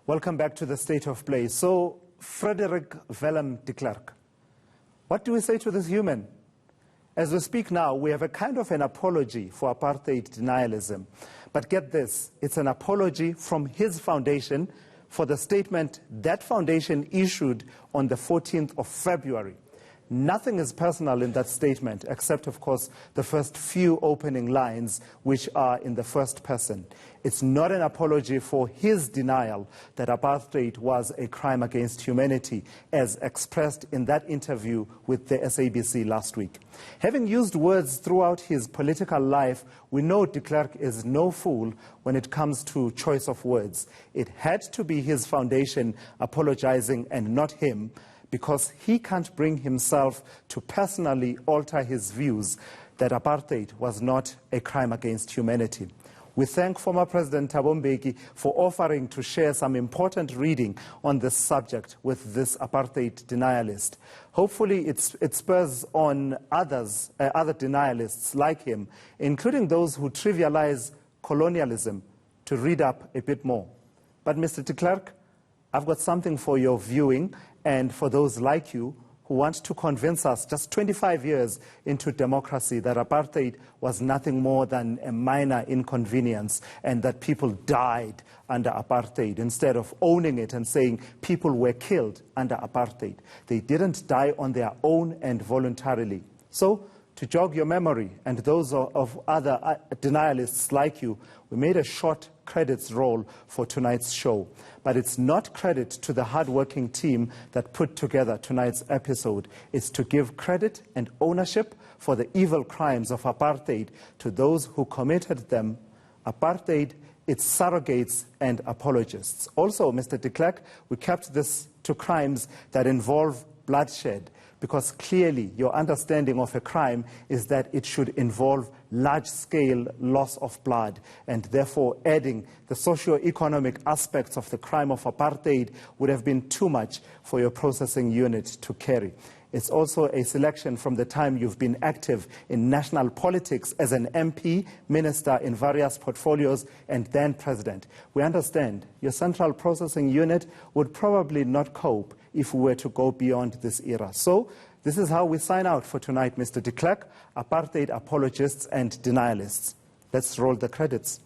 Welcome back to the State of Play. So, Frederick Willem de Klerk, what do we say to this human? As we speak now, we have a kind of an apology for apartheid denialism. But get this, it's an apology from his foundation for the statement that foundation issued on the 14th of February. Nothing is personal in that statement, except, of course, the first few opening lines, which are in the first person. It's not an apology for his denial that apartheid was a crime against humanity, as expressed in that interview with the SABC last week. Having used words throughout his political life, we know de Klerk is no fool when it comes to choice of words. It had to be his foundation apologizing and not him, because he can't bring himself to personally alter his views that apartheid was not a crime against humanity. We thank former President Thabo Mbeki for offering to share some important reading on this subject with this apartheid denialist. Hopefully it spurs on other denialists like him, including those who trivialize colonialism, to read up a bit more. But Mr. de Klerk, I've got something for your viewing and for those like you who want to convince us just 25 years into democracy that apartheid was nothing more than a minor inconvenience and that people died under apartheid, instead of owning it and saying people were killed under apartheid. They didn't die on their own and voluntarily. So, to jog your memory and those of other denialists like you, we made a short credits roll for tonight's show. But it's not credit to the hard-working team that put together tonight's episode. It's to give credit and ownership for the evil crimes of apartheid to those who committed them. Apartheid, its surrogates and apologists. Also, Mr. de Klerk, we kept this to crimes that involve bloodshed, because clearly your understanding of a crime is that it should involve large-scale loss of blood, and therefore adding the socio-economic aspects of the crime of apartheid would have been too much for your processing unit to carry. It's also a selection from the time you've been active in national politics as an MP, minister in various portfolios, and then president. We understand your central processing unit would probably not cope if we were to go beyond this era. So this is how we sign out for tonight, Mr. de Klerk, apartheid apologists and denialists. Let's roll the credits.